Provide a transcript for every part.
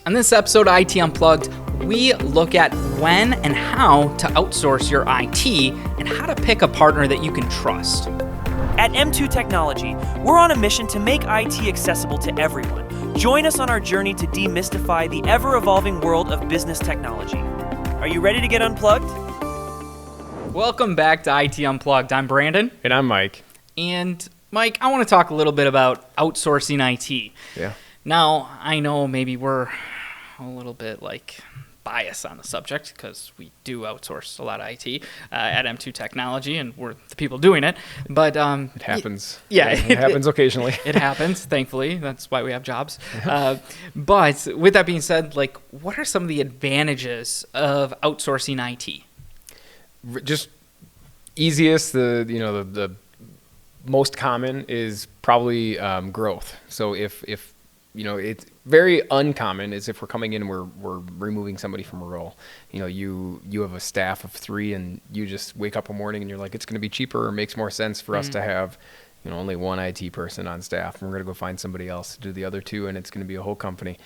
On this episode of IT Unplugged, we look at when and how to outsource your IT and how to pick a partner that you can trust. At M2 Technology, we're on a mission to make IT accessible to everyone. Join us on our journey to demystify the ever-evolving world of business technology. Are you ready to get unplugged? Welcome back to IT Unplugged. I'm Brandon. And I'm Mike. And Mike, I want to talk a little bit about outsourcing IT. Yeah. Now, I know maybe we're a little bit biased on the subject because we do outsource a lot of IT at M2 Technology, and we're the people doing it. But it happens. It happens occasionally. It happens, thankfully. That's why we have jobs. But with that being said, what are some of the advantages of outsourcing IT? Just easiest, the most common is probably growth. So if it's very uncommon is if we're coming in and we're removing somebody from a role. You have a staff of 3 and you just wake up one morning and you're like, it's going to be cheaper or makes more sense for us to have only one IT person on staff, and we're going to go find somebody else to do the other 2, and it's going to be a whole company.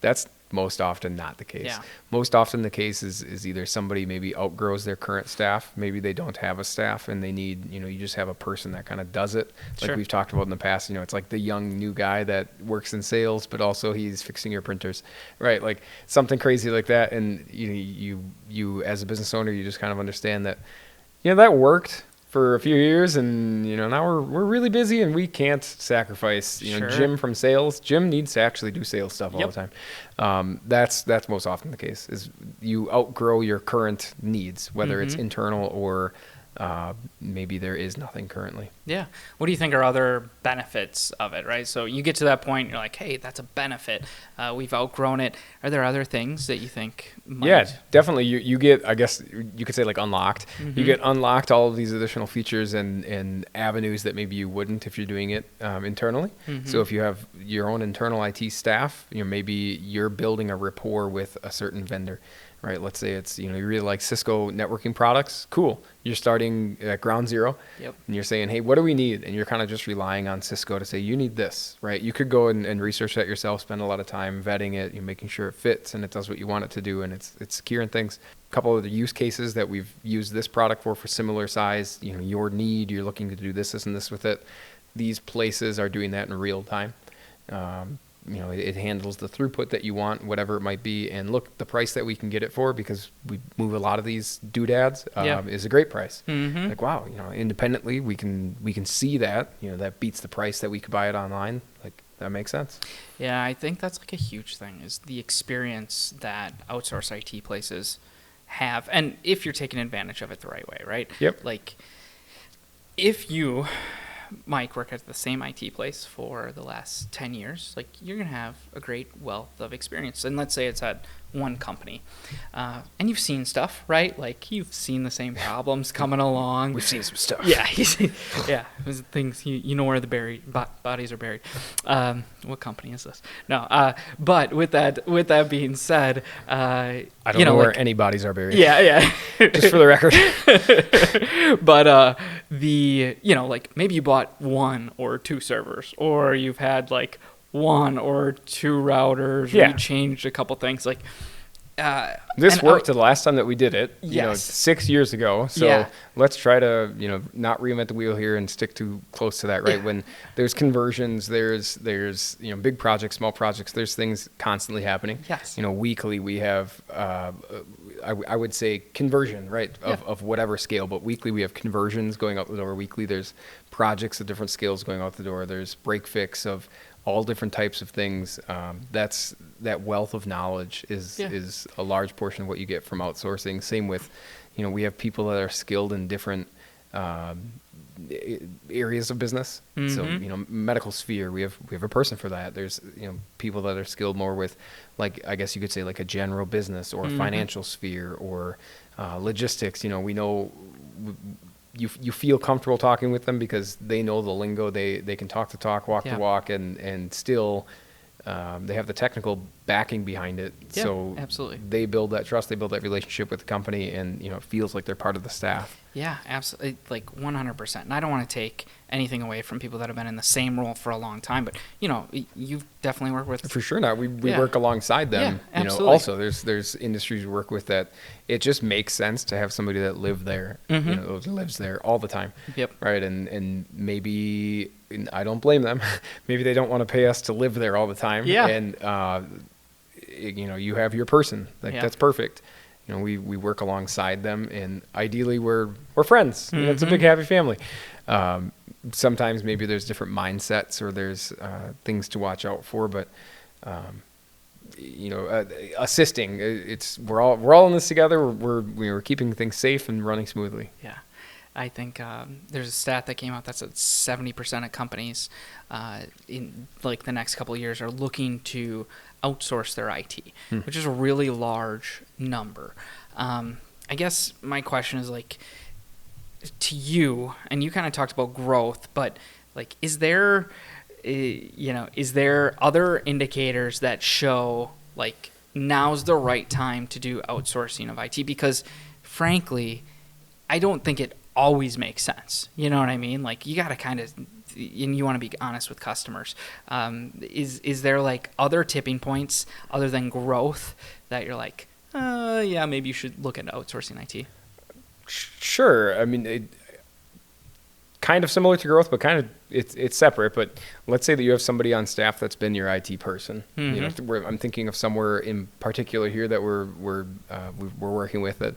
That's most often not the case. Yeah. Most often the case is either somebody maybe outgrows their current staff, maybe they don't have a staff and they need, you just have a person that kind of does it. Like Sure. we've talked about in the past, it's like the young new guy that works in sales, but also he's fixing your printers, right? Like something crazy like that. And you as a business owner, you just kind of understand that, that worked for a few years, and now we're really busy and we can't sacrifice Sure. Jim from sales. Jim needs to actually do sales stuff all Yep. the time. That's most often the case, is you outgrow your current needs, whether it's internal or maybe there is nothing currently. Yeah. What do you think are other benefits of it, right? So you get to that point, you're like, hey, that's a benefit. We've outgrown it. Are there other things that you think might? Yeah, definitely. You get, I guess you could say, unlocked. You get unlocked all of these additional features and avenues that maybe you wouldn't if you're doing it internally. So if you have your own internal IT staff, maybe you're building a rapport with a certain vendor. Right. Let's say it's, you really like Cisco networking products. Cool. You're starting at ground zero. Yep. And you're saying, hey, what do we need? And you're kind of just relying on Cisco to say, you need this, right? You could go and research that yourself, spend a lot of time vetting it, making sure it fits and it does what you want it to do, and it's secure and things. A couple of the use cases that we've used this product for similar size, your need, you're looking to do this, and this with it. These places are doing that in real time. It handles the throughput that you want, whatever it might be. And look, the price that we can get it for, because we move a lot of these doodads, is a great price. Like, wow, independently, we can see that, that beats the price that we could buy it online. Like, that makes sense. Yeah, I think that's a huge thing, is the experience that outsource IT places have. And if you're taking advantage of it the right way, right? Yep. If you, Mike, work at the same IT place for the last 10 years, you're going to have a great wealth of experience. And let's say it's at one company. And you've seen stuff, right? You've seen the same problems coming along. We've seen some stuff. Yeah. There's things, you know where the bodies are buried. What company is this? No. But with that being said, I don't know where any bodies are buried. Yeah. Just for the record. But maybe you bought 1 or 2 servers, or you've had 1 or 2 routers. Yeah. You changed a couple things. This worked the last time that we did it, Yes. 6 years ago. So Yeah. let's try to, not reinvent the wheel here and stick too close to that, right? Yeah. When there's conversions, there's big projects, small projects, there's things constantly happening. Yes. Weekly we have, I would say conversion, right? Of whatever scale, but weekly we have conversions going out the door. Weekly there's projects of different scales going out the door. There's break fix of all different types of things. That wealth of knowledge is a large portion of what you get from outsourcing. Same with, we have people that are skilled in different areas of business. So, medical sphere, we have a person for that. There's, people that are skilled more with, I guess you could say a general business or financial sphere or logistics. We know you feel comfortable talking with them because they know the lingo. They can talk the talk, walk the walk, and still they have the technical backing behind it. Yeah, So absolutely. they build that trust, they build that relationship with the company, and it feels like they're part of the staff. Yeah, absolutely. Like 100%. And I don't want to take anything away from people that have been in the same role for a long time, but you've definitely worked with. For sure not. We Yeah. work alongside them. Yeah, absolutely. Also there's industries we work with that it just makes sense to have somebody that lives there all the time. Yep. Right. And maybe, and I don't blame them. Maybe they don't want to pay us to live there all the time. Yeah. And you have your person. Yeah. That's perfect. We work alongside them, and ideally we're friends. It's a big happy family. Sometimes maybe there's different mindsets or there's things to watch out for, but assisting. We're all in this together. We're keeping things safe and running smoothly. Yeah. I think there's a stat that came out that said 70% of companies in like the next couple of years are looking to outsource their IT, which is a really large number. I guess my question is like to you, and you kind of talked about growth, but like, is there other indicators that show like now's the right time to do outsourcing of IT? Because frankly, I don't think it always makes sense. You know what I mean? Like you got to kind of, and you want to be honest with customers. Is there like other tipping points other than growth that you're like, yeah, maybe you should look into outsourcing IT? Sure. I mean, kind of similar to growth, but kind of it's separate. But let's say that you have somebody on staff that's been your IT person. I'm thinking of somewhere in particular here that we're working with that.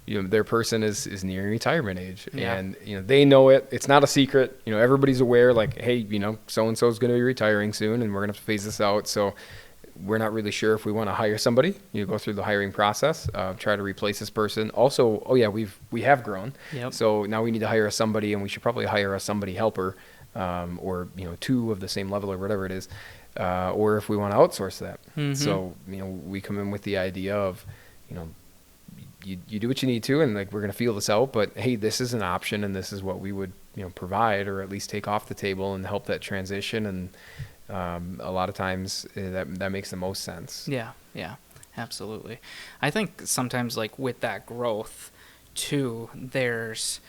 Their person is nearing retirement age, and they know it. It's not a secret. Everybody's aware. Like, hey, so and so is going to be retiring soon, and we're going to have to phase this out. So we're not really sure if we want to hire somebody. Go through the hiring process, try to replace this person. Also, we have grown, so now we need to hire somebody, and we should probably hire a somebody helper, or two of the same level or whatever it is, or if we want to outsource that. So we come in with the idea of you do what you need to, and like we're going to feel this out, but hey, this is an option, and this is what we would provide, or at least take off the table and help that transition. And a lot of times that makes the most sense. Yeah, absolutely. I think sometimes like with that growth too, there's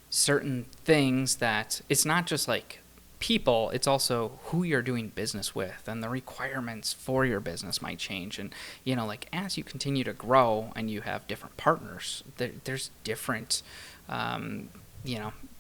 certain things that it's not just like people, it's also who you're doing business with, and the requirements for your business might change. And like as you continue to grow and you have different partners, there's different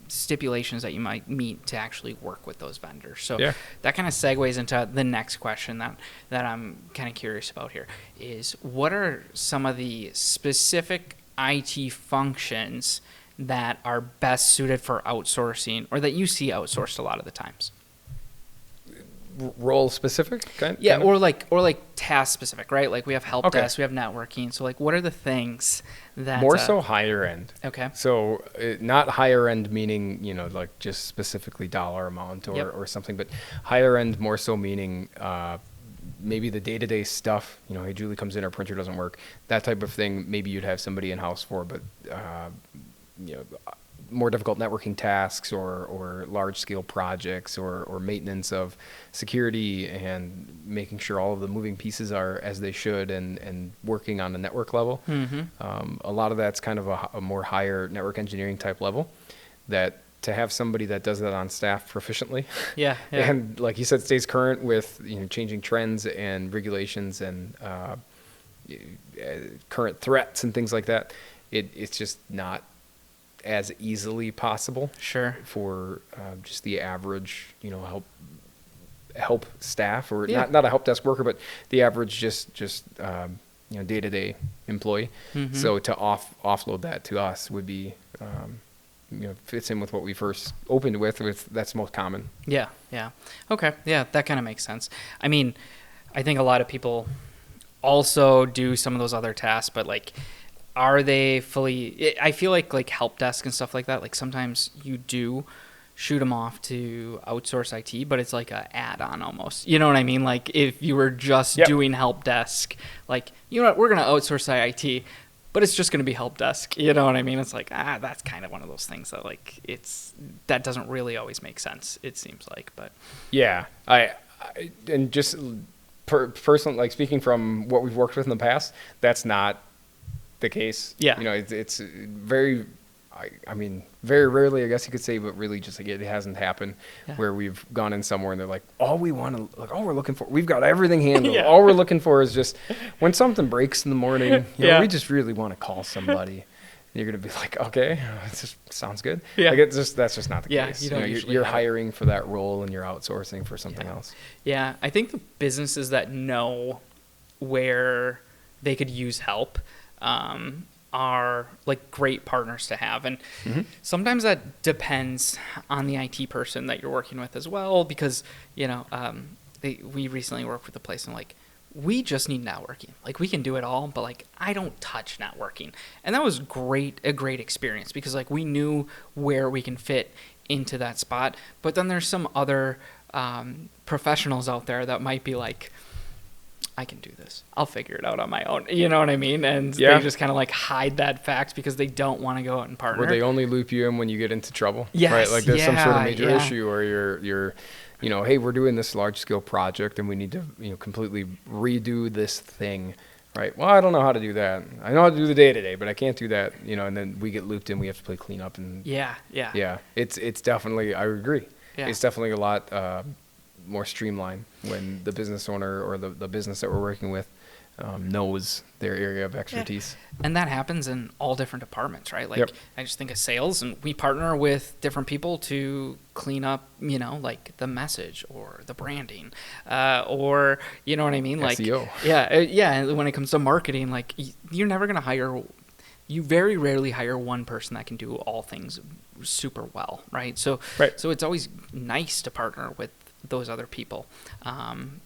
stipulations that you might meet to actually work with those vendors. So that kind of segues into the next question that I'm kind of curious about here is, what are some of the specific IT functions that are best suited for outsourcing, or that you see outsourced a lot of the times? Role specific? Or like task specific, right? Like we have help desk, we have networking. So like, what are the things that more so higher end? Okay. So not higher end meaning like just specifically dollar amount or something, but higher end more so meaning maybe the day-to-day stuff. Hey, Julie comes in, our printer doesn't work, that type of thing. Maybe you'd have somebody in house for, but more difficult networking tasks or large scale projects or maintenance of security and making sure all of the moving pieces are as they should and working on a network level. A lot of that's kind of a more higher network engineering type level, that to have somebody that does that on staff proficiently. And like you said, stays current with changing trends and regulations and current threats and things like that. It's just not as easily possible for just the average help staff, or not a help desk worker, but the average just day-to-day employee. So to offload that to us would be fits in with what we first opened with that's most common. Okay, that kind of makes sense. I mean, I think a lot of people also do some of those other tasks, but like, are they fully? I feel like help desk and stuff like that, like sometimes you do shoot them off to outsource IT, but it's like a add-on almost. You know what I mean? Like if you were just doing help desk, like, we're going to outsource IT, but it's just going to be help desk. You know what I mean? It's like, that's kind of one of those things that like that doesn't really always make sense, it seems like. But I and just person, like speaking from what we've worked with in the past, that's not the case. Yeah. You know, it's very, I mean, very rarely, I guess you could say, but really just like it hasn't happened where we've gone in somewhere and they're like, all we want to, like, all we're looking for, we've got everything handled. All we're looking for is just when something breaks in the morning, you know, we just really want to call somebody. And you're going to be like, okay, it just sounds good. Yeah. Like that's just not the case. You're hiring for that role and you're outsourcing for something else. Yeah. I think the businesses that know where they could use help, are like great partners to have. And sometimes that depends on the IT person that you're working with as well, because, you know, we recently worked with a place and like, we just need networking. Like we can do it all, but like, I don't touch networking. And that was a great experience because like we knew where we can fit into that spot. But then there's some other, professionals out there that might be like, I can do this. I'll figure it out on my own. You know what I mean? And they just kind of like hide that fact because they don't want to go out and partner. Or they only loop you in when you get into trouble. Yes. Right? Like there's some sort of major issue or you're, you know, hey, we're doing this large scale project and we need to, you know, completely redo this thing. Right. Well, I don't know how to do that. I know how to do the day-to-day, but I can't do that, you know, and then we get looped in, we have to play cleanup and yeah. It's definitely, I agree. Yeah. It's definitely a lot, more streamlined when the business owner or the business that we're working with knows their area of expertise. And that happens in all different departments, right? Like I just think of sales and we partner with different people to clean up, you know, like the message or the branding, or, you know what I mean? Like SEO. Yeah. When it comes to marketing, like you're never going to you very rarely hire one person that can do all things super well, right? So it's always nice to partner with those other people.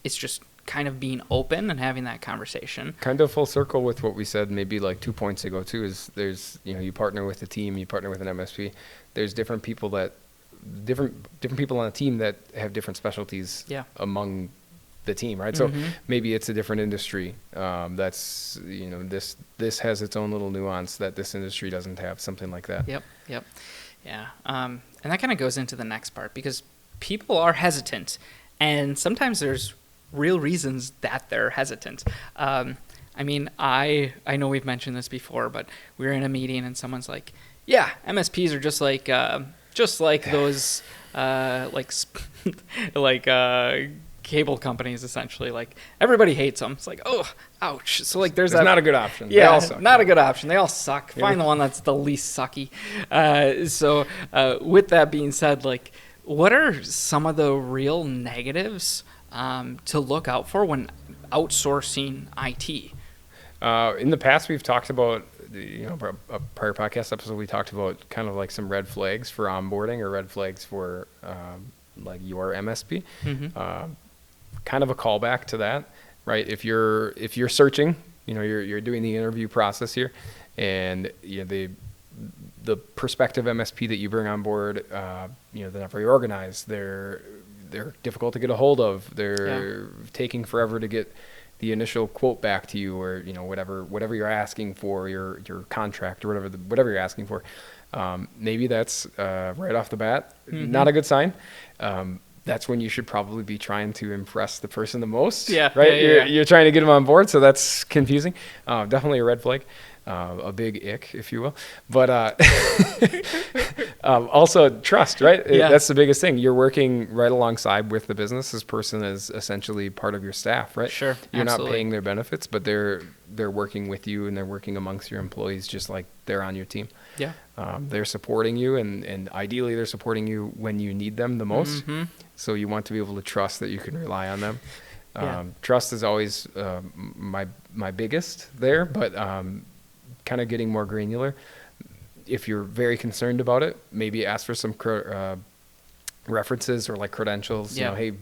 It's just kind of being open and having that conversation. Kind of full circle with what we said maybe like 2 points ago too, is there's, you know, you partner with a team, you partner with an MSP. There's different people on a team that have different specialties among the team, right? So maybe it's a different industry. That's, you know, this has its own little nuance that this industry doesn't have, something like that. Yep. Yeah. And that kind of goes into the next part because people are hesitant, and sometimes there's real reasons that they're hesitant. I mean, I know we've mentioned this before, but we were in a meeting and someone's like, yeah, MSPs are just like those, cable companies, essentially. Like everybody hates them. It's like, oh, ouch. So like there's not a good option. Yeah, they all suck. Not a good option. They all suck. Find the one that's the least sucky. So with that being said, like, what are some of the real negatives to look out for when outsourcing IT? In the past, we've talked about, you know, a prior podcast episode, we talked about kind of like some red flags for onboarding or red flags for like your MSP. Kind of a callback to that, right? If you're searching, you know, you're doing the interview process here, and you know, the prospective MSP that you bring on board, you know, they're not very organized. They're difficult to get a hold of. They're taking forever to get the initial quote back to you, or, you know, whatever you're asking for, your contract or whatever you're asking for. Maybe that's right off the bat not a good sign. That's when you should probably be trying to impress the person the most. Right? You're trying to get them on board, so that's confusing. Definitely a red flag. A big ick, if you will. But also trust, right? That's the biggest thing. You're working right alongside with the business. This person is essentially part of your staff, right? Sure. You're not paying their benefits, but they're working with you and they're working amongst your employees just like they're on your team. Yeah. They're supporting you, and ideally they're supporting you when you need them the most. So you want to be able to trust that you can rely on them. Trust is always my biggest there, but kind of getting more granular. If you're very concerned about it, maybe ask for some references or like credentials. You know, hey,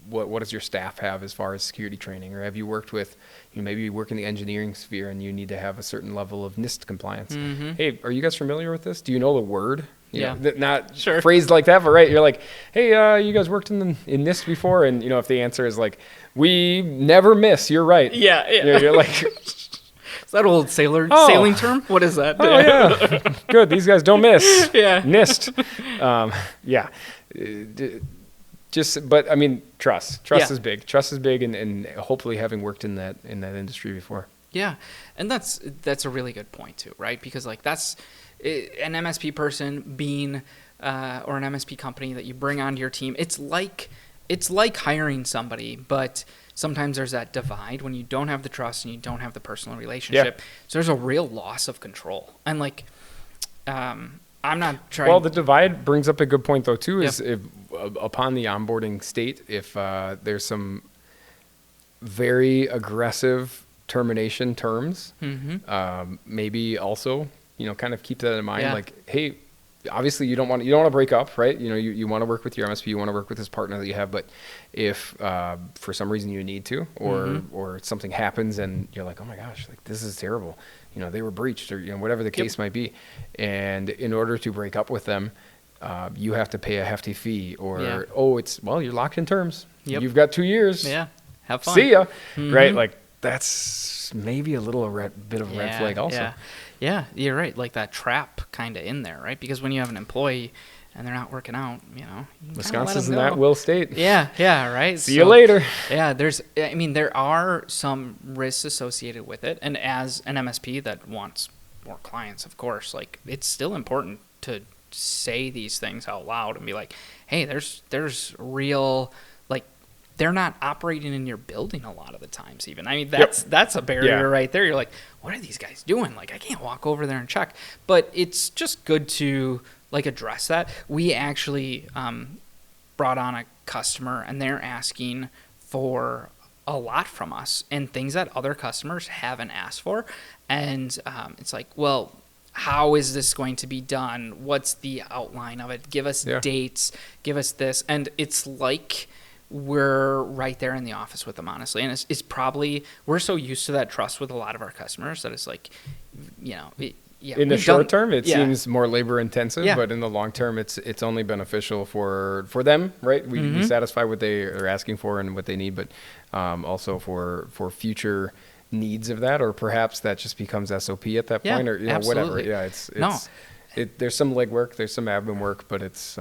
what does your staff have as far as security training? Or have you worked with, you know, maybe you work in the engineering sphere and you need to have a certain level of NIST compliance. Hey, are you guys familiar with this? Do you know the word? You know, not phrased like that, but right. You're like, hey, you guys worked in NIST before? And, you know, if the answer is like, we never miss, you're right. Yeah. You're like... Is that old sailing term? What is that? Oh, yeah. Good. These guys don't miss. Yeah. NIST. But I mean, trust Yeah. is big. Trust is big, and hopefully having worked in that industry before. Yeah, and that's a really good point too, right? Because like that's an MSP person being or an MSP company that you bring onto your team. It's like hiring somebody, but sometimes there's that divide when you don't have the trust and you don't have the personal relationship. Yeah. So there's a real loss of control. And like, I'm not trying. Well, the divide brings up a good point though too. Is Yep. if upon the onboarding state, if there's some very aggressive termination terms, maybe also kind of keep that in mind. Yeah. Like, hey, obviously you don't want to break up, right? You want to work with your MSP, you want to work with this partner that you have, but if for some reason you need to, or something happens and you're like, oh my gosh, like this is terrible, they were breached, or whatever the case might be, and in order to break up with them, you have to pay a hefty fee, or you're locked in terms. Yep. You've got 2 years. Yeah, have fun. See ya. Right? Like that's maybe a little bit of a red flag also. Yeah, you're right. Like that trap kind of in there, right? Because when you have an employee and they're not working out, you Wisconsin's in that will state. Yeah, right. See you later. Yeah, there are some risks associated with it. And as an MSP that wants more clients, of course, like it's still important to say these things out loud and be like, hey, there's real, like, they're not operating in your building a lot of the times even. I mean, that's a barrier right there. You're like, what are these guys doing? Like, I can't walk over there and check. But it's just good to, like, address that. We actually brought on a customer, and they're asking for a lot from us and things that other customers haven't asked for. And it's like, well, how is this going to be done? What's the outline of it? Give us dates. Give us this. And it's like we're right there in the office with them, honestly. And it's probably, we're so used to that trust with a lot of our customers that it's like, in the short term, it seems more labor intensive, but in the long term, it's only beneficial for them, right? We satisfy what they are asking for and what they need, but also for future needs of that, or perhaps that just becomes SOP at that point, or whatever. Yeah, there's some legwork, there's some admin work, but it's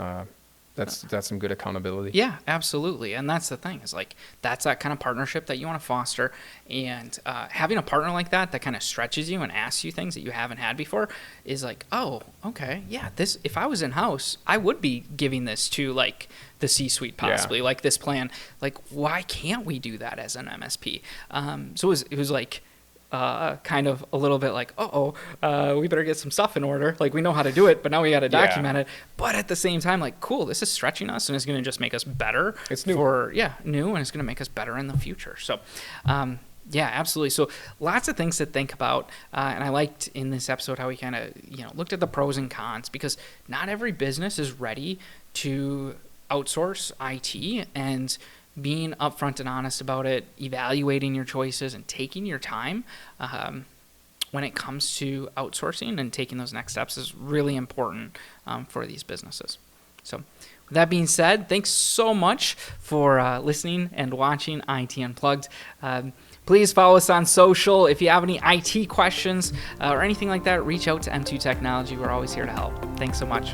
that's some good accountability. Yeah, absolutely. And that's the thing, is like, that's that kind of partnership that you want to foster. And having a partner like that kind of stretches you and asks you things that you haven't had before is like, oh, okay, yeah, this, if I was in-house, I would be giving this to like the C-suite possibly, like this plan. Like, why can't we do that as an MSP? So it was like, kind of a little bit like, we better get some stuff in order. Like, we know how to do it, but now we got to document it. But at the same time, like, cool, this is stretching us and it's going to just make us better. It's new. New, and it's going to make us better in the future. So, yeah, absolutely. So lots of things to think about. And I liked in this episode how we kind of, looked at the pros and cons, because not every business is ready to outsource IT, and being upfront and honest about it, evaluating your choices, and taking your time when it comes to outsourcing and taking those next steps is really important for these businesses. So with that being said, thanks so much for listening and watching IT Unplugged. Please follow us on social. If you have any IT questions or anything like that, reach out to M2 Technology. We're always here to help. Thanks so much.